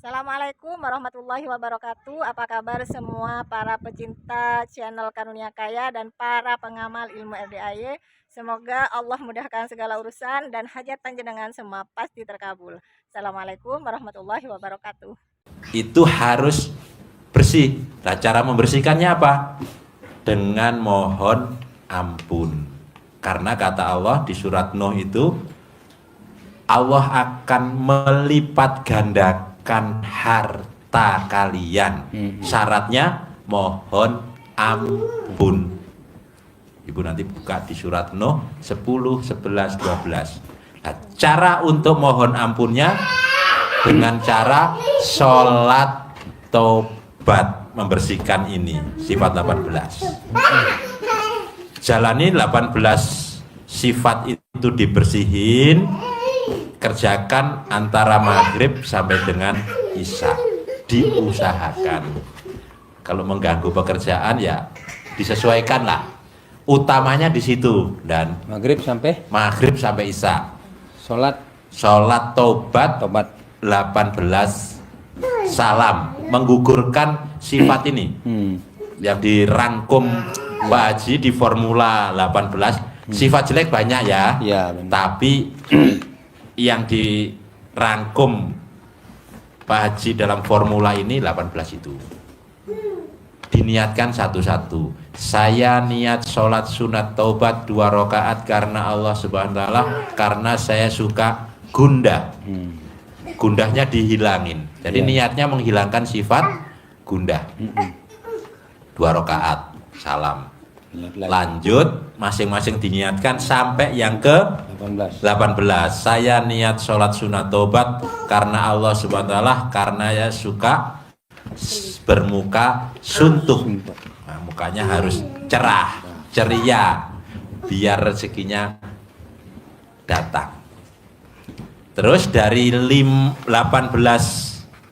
Assalamualaikum warahmatullahi wabarakatuh. Apa kabar semua para pecinta channel Karunia Kaya dan para pengamal ilmu RDAY? Semoga Allah mudahkan segala urusan dan hajat panjenengan semua pasti terkabul. Assalamualaikum warahmatullahi wabarakatuh. Itu harus bersih. Nah, cara membersihkannya apa? Dengan mohon ampun. Karena kata Allah di surat Nuh itu, Allah akan melipat gandakan harta kalian. Syaratnya mohon ampun. Ibu nanti buka di surat Nuh 10, 11, 12. Nah, cara untuk mohon ampunnya dengan cara sholat tobat, membersihkan ini sifat 18. Jalani 18 sifat itu dibersihin, kerjakan antara maghrib sampai dengan isya, diusahakan. Kalau mengganggu pekerjaan ya disesuaikan lah, utamanya di situ. Dan maghrib sampai isya sholat tobat 18 salam, menggugurkan sifat ini yang dirangkum Pak Haji di formula 18. Sifat jelek banyak ya, tapi yang dirangkum Pak Haji dalam formula ini 18 itu diniatkan satu-satu. Saya niat sholat sunat taubat 2 rakaat karena Allah Subhanahu wa ta'ala, karena saya suka gundah. Gundahnya dihilangin. Jadi niatnya menghilangkan sifat gundah. 2 rakaat salam. Lanjut, masing-masing diniatkan sampai yang ke 18. Saya niat sholat sunat taubat karena Allah Subhanahu wa ta'ala, karena ya suka bermuka suntuk. Nah, mukanya harus cerah, ceria, biar rezekinya datang. Terus dari 18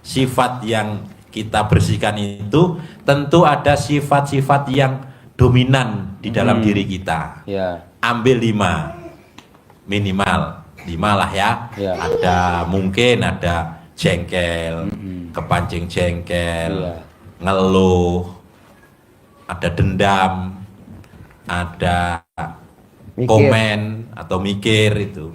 sifat yang kita bersihkan itu, tentu ada sifat-sifat yang dominan di dalam diri kita. Ambil 5 minimal, 5 lah ya. Ada mungkin ada jengkel, kepancing jengkel, ngeluh, ada dendam, ada komen atau mikir itu.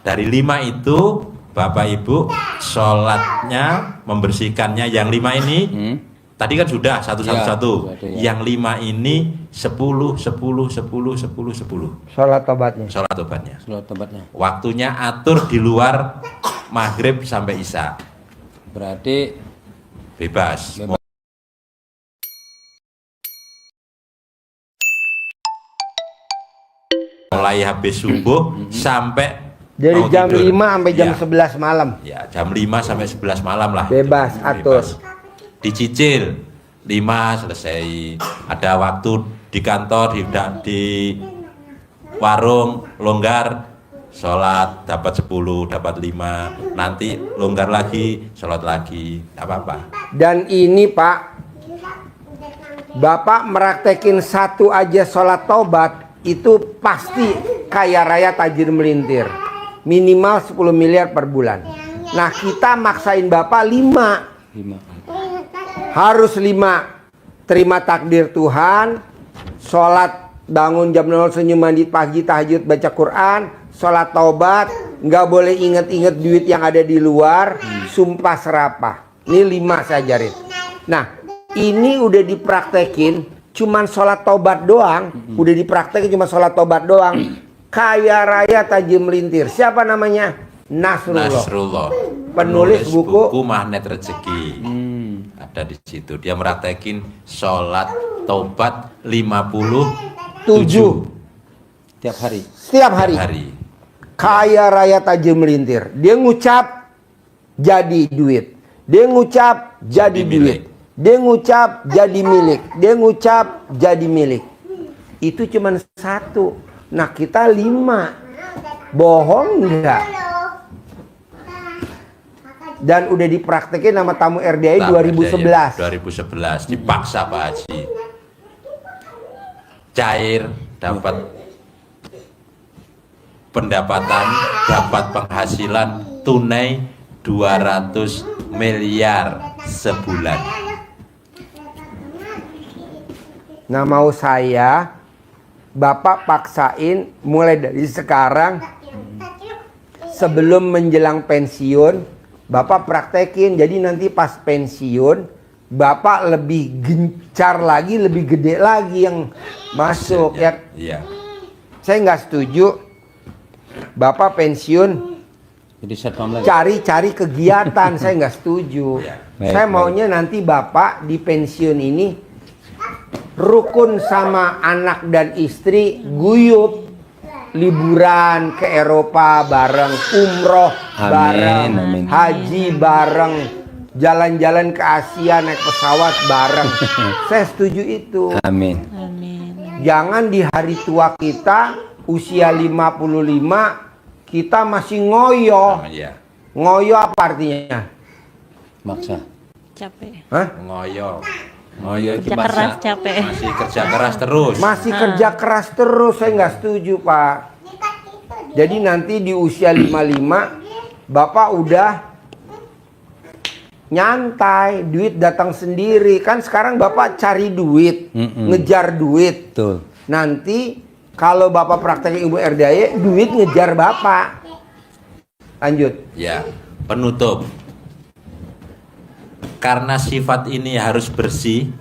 Dari 5 itu Bapak Ibu sholatnya, membersihkannya yang 5 ini tadi kan sudah satu-satu. Yang 5 ini 10, 10, 10, 10, 10. Sholat tobatnya. Waktunya atur di luar maghrib sampai isya. Berarti Bebas. Mulai habis subuh sampai dari jam tidur. 5 sampai jam 11 malam. Ya, jam 5 sampai 11 malam lah. Bebas, atur. Dicicil 5 selesai. Ada waktu di kantor, di warung longgar, sholat dapat 10, dapat 5. Nanti longgar lagi, sholat lagi, tidak apa-apa. Dan ini Pak, Bapak meraktekin satu aja sholat taubat, itu pasti kaya raya tajir melintir. Minimal 10 miliar per bulan. Nah, kita maksain Bapak 5. Harus 5. Terima takdir Tuhan, sholat bangun jam 0, senyum mandi pagi, tahajud, baca Quran, sholat taubat, nggak boleh inget-inget duit yang ada di luar, sumpah serapah. Ini 5 saya ajarin. Nah, ini udah dipraktekin, cuman sholat taubat doang. Udah dipraktekin cuma sholat taubat doang. Kaya raya tajir melintir. Siapa namanya? Nasrullah. Penulis buku Magnet Rezeki. Ada di situ. Dia meraktekin sholat taubat 57 Setiap hari. Kaya raya tajir melintir. Dia ngucap jadi duit. Dia ngucap jadi duit. Dia ngucap jadi milik. Dia ngucap jadi milik. Itu cuma 1. Nah, kita 5. Bohong enggak? Dan udah dipraktekin sama tamu RDAY 2011. 2011 dipaksa Pak Haji. Cair, dapat pendapatan, dapat penghasilan tunai 200 miliar sebulan. Nah, mau saya Bapak paksain mulai dari sekarang sebelum menjelang pensiun Bapak praktekin. Jadi nanti pas pensiun Bapak lebih gencar lagi, lebih gede lagi yang masuk ya. Iya. Saya nggak setuju Bapak pensiun Jadi satpam lagi. cari-cari kegiatan. Saya nggak setuju. Ya. Saya Baik, maunya nanti Bapak di pensiun ini rukun sama anak dan istri, guyup, liburan ke Eropa bareng, umroh bareng, amin. haji bareng, jalan-jalan ke Asia naik pesawat bareng. Saya setuju itu. Amin. Jangan di hari tua kita usia 55 kita masih ngoyo. Iya. Ngoyo apa artinya? Maksa. Capek. Hah? Ngoyo. Ngoyo itu Kerja keras, capek. masih kerja keras terus. Masih kerja keras terus. Saya nggak setuju, Pak. Jadi nanti di usia 55 Bapak udah nyantai, duit datang sendiri. Kan sekarang Bapak cari duit, ngejar duit. Betul. Nanti kalau Bapak praktek ilmu RDAY, duit ngejar Bapak. Lanjut. Ya, penutup. Karena sifat ini harus bersih,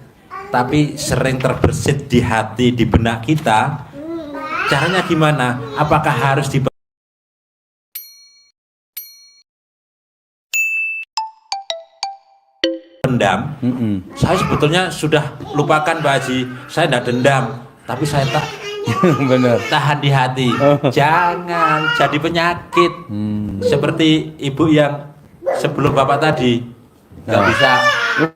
tapi sering terbersit di hati, di benak kita. Caranya gimana? Apakah harus dipendam? Saya sebetulnya sudah lupakan Pak Haji. Saya tidak dendam, tapi saya tak Benar. tahan di hati. Jangan jadi penyakit. Seperti ibu yang sebelum Bapak tadi nggak bisa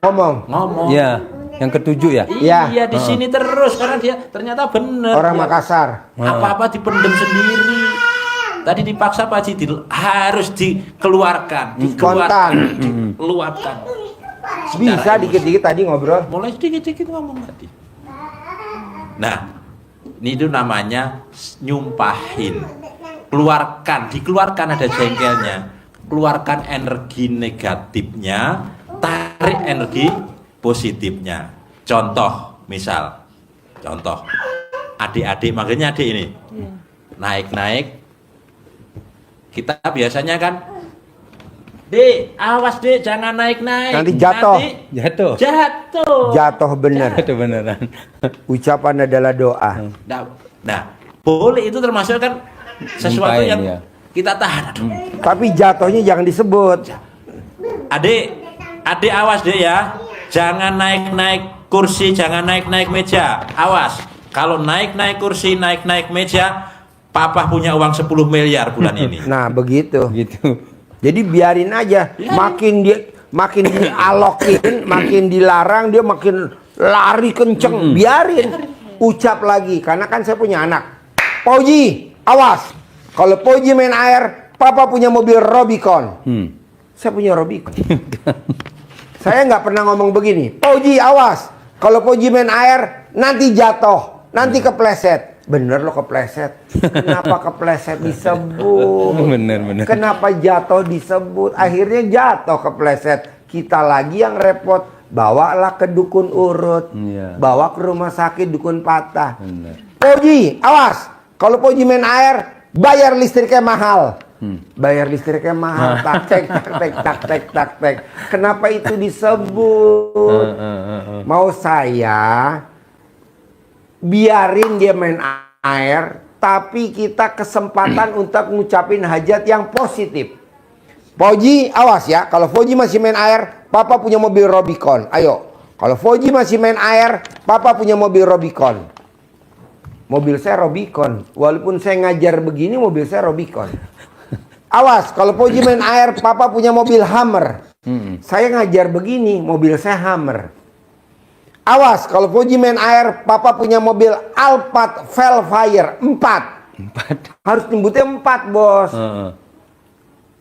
Ngomong. ngomong. Iya, yang ketujuh ya. Ya. Iya di sini terus karena dia ternyata benar. Orang Dia Makassar. apa-apa dipendam sendiri. Tadi dipaksa Pak Haji harus dikeluarkan, Spontan. luapkan. Bisa dikit-dikit tadi ngobrol. Mulai sedikit-sedikit ngomong tadi. Nah, ini itu namanya nyumpahin. Dikeluarkan ada jengkelnya. Keluarkan energi negatifnya, tarik energi positifnya. Contoh, contoh, adik-adik, makanya adik ini naik-naik. Kita biasanya kan, Dek, awas Dek, jangan naik-naik. Nanti jatuh. Jatuh. Jatuh. Jatuh bener. Itu beneran. Ucapan adalah doa. Nah, boleh itu termasuk kan sesuatu Nyumpahin, yang ya. kita tahan. Tapi jatuhnya jangan disebut. Adik awas deh ya. Jangan naik-naik kursi, jangan naik-naik meja. Awas. Kalau naik-naik kursi, naik-naik meja, Papa punya uang 10 miliar bulan ini. Nah, begitu. Gitu. Jadi biarin aja. Makin dialokin, makin dilarang, dia makin lari kenceng. Biarin. Ucap lagi. Karena kan saya punya anak. Pauji, awas. Kalau Pauji main air, Papa punya mobil Rubicon. Saya punya Rubicon. Saya nggak pernah ngomong begini. Pauji, awas. Kalau Pauji main air, nanti jatuh. Nanti kepleset. Bener lo kepleset. Kenapa kepleset disebut? Bener. Kenapa jatuh disebut? Akhirnya jatuh kepleset. Kita lagi yang repot. Bawalah ke dukun urut. Iya. Bawa ke rumah sakit dukun patah. Bener. Pauji, awas. Kalau Pauji main air, bayar listriknya mahal. Bayar listriknya mahal. Tak tek. Kenapa itu disebut? Mau saya biarin dia main air, tapi kita kesempatan untuk ngucapin hajat yang positif. Fauji, awas ya. Kalau Fauji masih main air, Papa punya mobil Rubicon. Ayo. Kalau Fauji masih main air, Papa punya mobil Rubicon. Mobil saya Rubicon. Walaupun saya ngajar begini, mobil saya Rubicon. Awas, kalau Fauji main air, Papa punya mobil Hummer. Saya ngajar begini, mobil saya Hummer. Awas, kalau Fauji main air, Papa punya mobil Alphard Velfire 4. Harus nyebutnya 4, bos.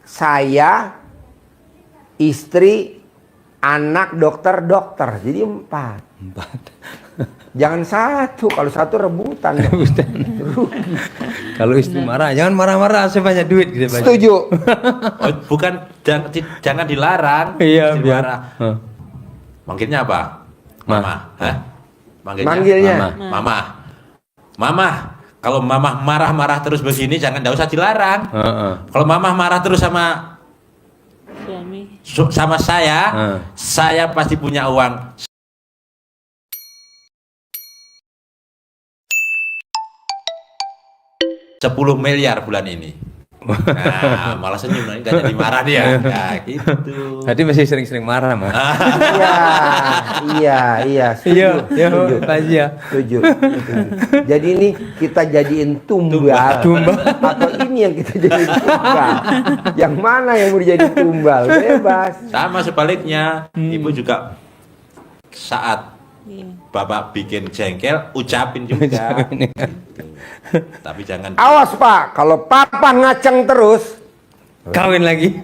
Saya, istri, anak, dokter. Jadi 4. Jangan 1, kalau 1 rebutan. Kalau istri marah, jangan marah-marah, saya banyak duit gitu Pak Haji. Setuju. Oh, bukan jangan dilarang. Iya, Istri biar. marah. Manggilnya apa? Mama. Hah? Manggilnya. Mama. Mama. Kalau mama marah-marah terus begini jangan, enggak usah dilarang. Kalau mama marah terus sama Suami. sama saya pasti punya uang 10 miliar bulan ini. Nah, malah senyum, nggak jadi marah dia. Nah, gitu. Tadi masih sering-sering marah, Mas. Iya, setuju. Iya, Setuju. Pak Haji ya. Setuju. Jadi ini kita jadiin tumbal. Atau ini yang kita jadiin tumbal. Yang mana yang mau jadi tumbal? Bebas. Sama sebaliknya, ibu juga saat Iya. bapak bikin jengkel, ucapin juga. Tapi jangan. Awas Pak, kalau papa ngaceng terus, Kawin lagi.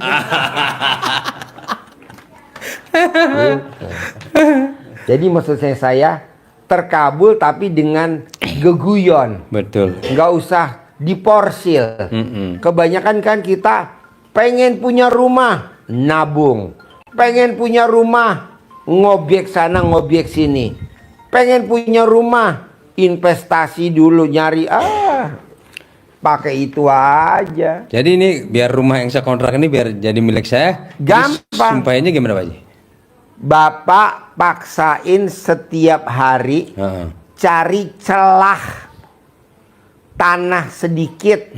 jadi maksud saya terkabul tapi dengan geguyon. Betul. Nggak usah diporsil. Kebanyakan kan kita pengen punya rumah, nabung. Pengen punya rumah, ngobjek sana ngobjek sini. Pengen punya rumah, investasi dulu, nyari pakai itu aja. Jadi ini biar rumah yang saya kontrak ini biar jadi milik saya. Gampang. Sumpahnya gimana Pak Haji? Bapak paksain setiap hari Heeh. cari celah tanah sedikit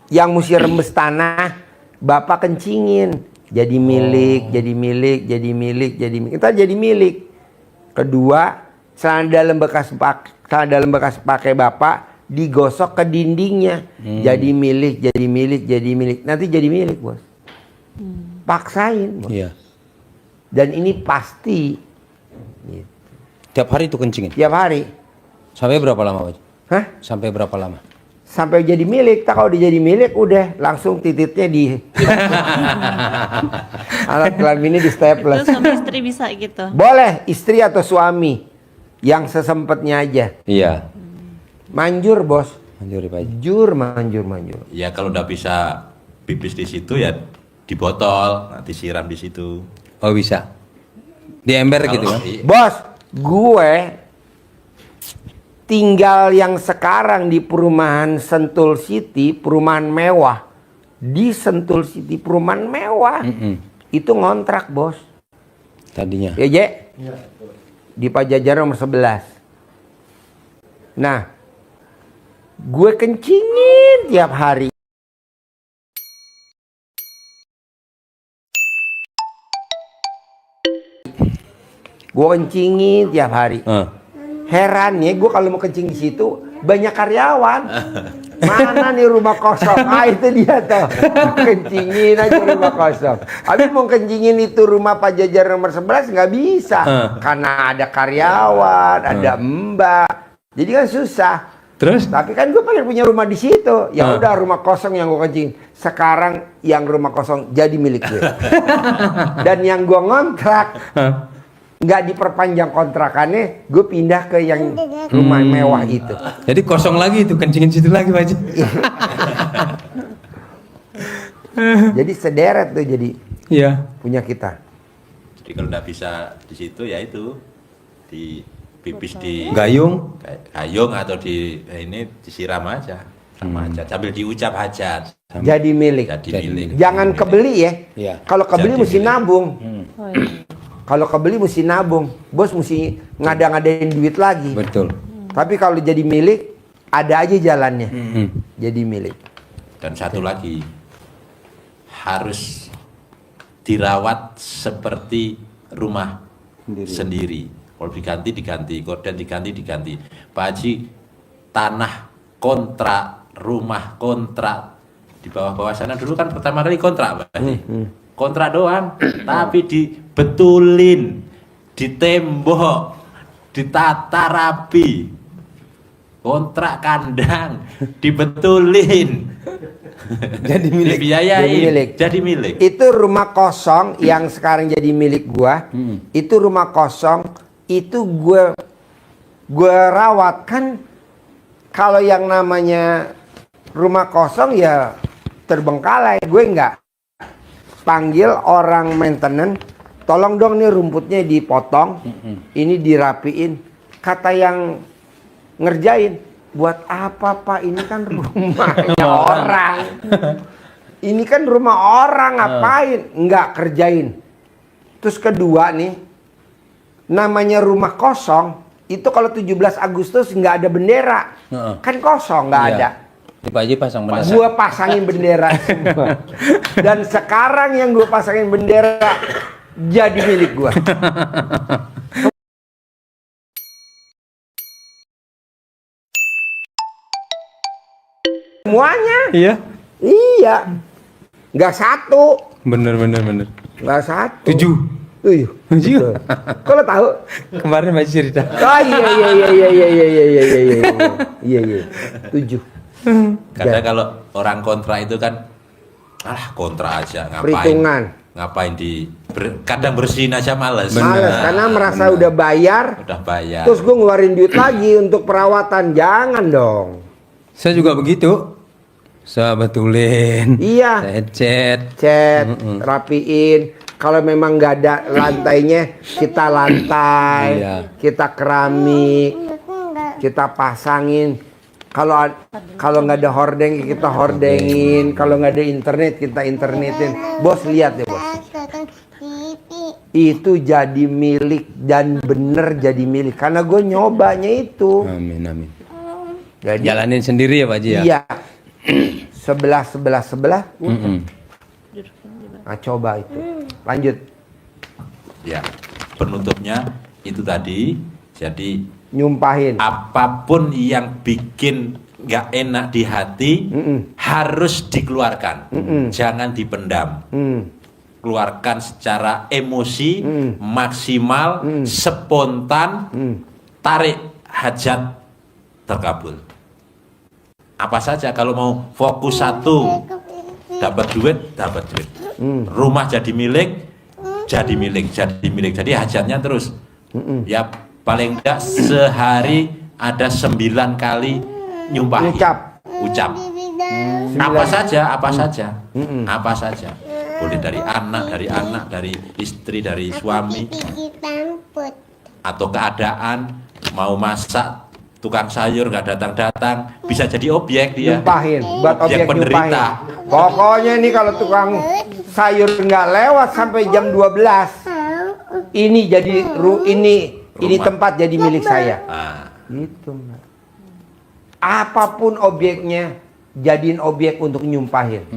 yang mesti rembes tanah, Bapak kencingin. Jadi milik, jadi milik, jadi milik, jadi milik. Kita jadi milik. Kedua, celana dalam bekas pakai Bapak digosok ke dindingnya. Jadi milik, jadi milik, jadi milik. Nanti jadi milik, Bos. Paksain, Bos. Iya. Dan ini pasti Tiap hari itu kencingin. tiap hari. Sampai berapa lama Pak Haji? Hah? Sampai berapa lama? Sampai jadi milik. Tak, kalau dia jadi milik udah langsung tititnya di alat kelaminnya di staples. Terus sama istri bisa gitu. Boleh istri atau suami yang sesempatnya aja. Iya. Manjur, Bos. Manjur Pak Haji. Manjur. Ya kalau udah bisa pipis di situ ya di botol, nanti siram di situ. Oh bisa. Di ember gitu kan? Bos, gue tinggal yang sekarang di perumahan Sentul City, perumahan mewah. Di Sentul City, perumahan mewah. Itu ngontrak, Bos. Tadinya. Ya, Je? Di Pajajaran nomor 11. Nah, gue kencingin tiap hari. Gue kencingin tiap hari. Heran ya, gue kalau mau kencing di situ banyak karyawan. Mana nih rumah kosong? Itu dia tuh. Kencingin aja rumah kosong. Habis mau kencingin itu rumah Pajajaran nomor 11 nggak bisa. Karena ada karyawan, ada mbak. Jadi kan susah. Terus? Tapi kan gue pengen punya rumah di situ. Ya udah rumah kosong yang gue kencing. Sekarang yang rumah kosong jadi milik gue. Dan yang gue ngontrak nggak diperpanjang kontrakannya, gue pindah ke yang rumah mewah itu. Jadi kosong lagi itu, kencingin situ lagi Pak Haji. Jadi sederet tuh jadi Iya. punya kita. Jadi kalau nggak bisa di situ ya itu di pipis di Gayung. gayung atau di ini disiram aja sama aja sambil diucap hajat. Jadi milik. Jadi milik. Jangan kebeli ya. Iya. Kalau kebeli Jadi mesti milik. nabung. Oh, iya. Kalau kebeli mesti nabung. Bos mesti ngada-ngadain duit lagi. Betul. Tapi kalau jadi milik, ada aja jalannya. Jadi milik. Dan satu lagi harus dirawat seperti rumah sendiri. Kalau diganti, gorden diganti. Pak Haji, tanah kontrak, rumah kontrak di bawah-bawah sana dulu kan pertama kali kontrak, Pak Haji. Kontrak doang, tapi dibetulin, ditembok, ditata rapi. Kontrak kandang, dibetulin. Jadi milik. Dibiayain, Jadi milik. jadi milik. Itu rumah kosong yang sekarang jadi milik gua. Itu rumah kosong, itu gua rawat kan. Kalau yang namanya rumah kosong ya terbengkalai. Gue nggak panggil orang maintenance, tolong dong nih rumputnya dipotong, ini dirapiin. Kata yang ngerjain, buat apa Pak? Ini kan rumahnya orang. Ini kan rumah orang, ngapain? Nggak kerjain. Terus kedua nih, namanya rumah kosong, itu kalau 17 Agustus nggak ada bendera. Kan kosong, nggak ada. Di Pak Haji pasang bendera. Gue pasangin bendera semua. Dan sekarang yang gue pasangin bendera jadi milik gue. Semuanya. Iya. Iya. Nggak satu. Bener. Nggak satu. 7. 7. Tujuh. Kok lo tahu? Kemarin Pak Haji cerita. Oh iya. 7. Kadang kalau orang kontra itu kan, kontra aja, ngapain? Perhitungan. Ngapain kadang bersihin aja males. Males karena merasa udah bayar. Udah bayar. Terus gue ngeluarin duit lagi untuk perawatan. Jangan dong. Saya juga begitu. Saya betulin. Iya. Saya Cat, rapiin. Kalau memang nggak ada lantainya, kita lantai, Iya. kita keramik, kita pasangin. Kalau nggak ada hordeng, kita hordengin. Kalau nggak ada internet, kita internetin. Bos lihat deh bos. Itu jadi milik dan bener jadi milik. Karena gue nyobanya itu. Amin. Jadi, Jalanin sendiri ya Pak Haji ya? iya. Sebelah. Nah, coba itu. Lanjut. Ya, penutupnya itu tadi. Jadi Nyumpahin. apapun yang bikin nggak enak di hati harus dikeluarkan, jangan dipendam. Keluarkan secara emosi, maksimal, spontan, tarik hajat terkabul. Apa saja kalau mau fokus satu, dapat duit. Rumah jadi milik. Jadi hajatnya terus. Ya paling enggak sehari ada 9 kali nyumpahin. Ucap. Apa saja. Boleh dari anak, dari istri, dari suami. Atau keadaan, mau masak, tukang sayur nggak datang, bisa jadi objek dia. Nyumpahin, buat objek penderita. nyumpahin. Pokoknya nih kalau tukang sayur nggak lewat sampai jam 12, ini jadi ini tempat jadi milik saya. Gitu, Mbak. Apapun objeknya, jadiin objek untuk nyumpahin.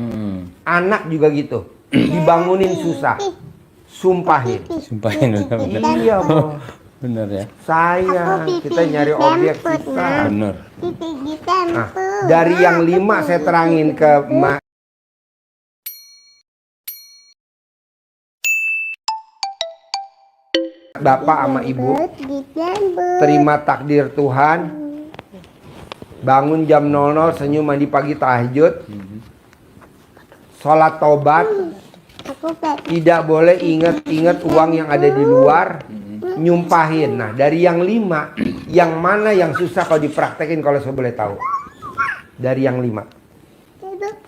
Anak juga gitu, dibangunin susah, sumpahin. Bener. Iya, Bos. Bener ya. Kita nyari objek susah. Bener. Nah, dari yang 5 saya terangin ke Bapak sama Ibu, terima takdir Tuhan, bangun jam 00, senyum mandi pagi tahajud, sholat taubat, tidak boleh ingat-ingat uang yang ada di luar, nyumpahin. Nah, dari yang 5, yang mana yang susah kalau dipraktekin kalau saya boleh tahu? Dari yang 5.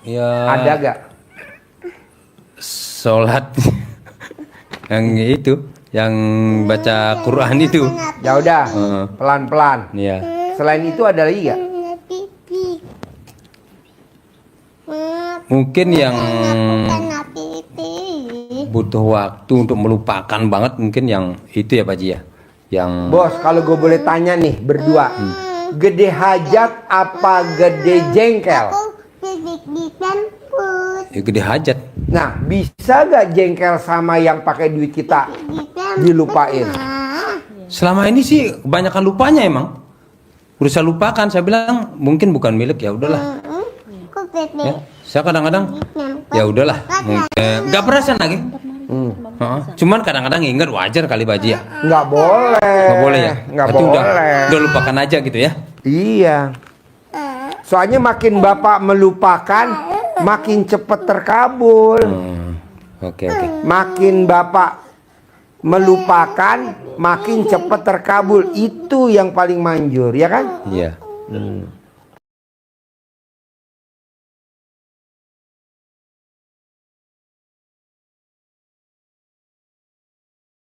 Ya. Ada gak? Sholat. Yang itu, yang baca Quran itu. Ya udah, pelan-pelan. Iya. Selain itu ada lagi gak? Mungkin yang butuh waktu untuk melupakan banget, mungkin yang itu ya Pak Haji ya. Yang Bos, kalau gue boleh tanya nih berdua, gede hajat apa gede jengkel? ya gede hajat. Nah, bisa gak jengkel sama yang pakai duit kita dilupain? Selama ini sih kebanyakan lupanya emang. Berusaha lupakan, saya bilang mungkin bukan milik, ya udahlah. Ya, saya kadang-kadang ya udahlah, nggak perasaan lagi. Cuman kadang-kadang ingat, wajar kali Pak Haji ya. Nggak boleh. Nggak boleh ya. Nggak Berarti boleh. udah lupakan aja gitu ya. Iya. Soalnya makin Bapak melupakan, makin cepet terkabul. Oke. Makin Bapak melupakan, makin cepet terkabul. Itu yang paling manjur, ya kan? Iya.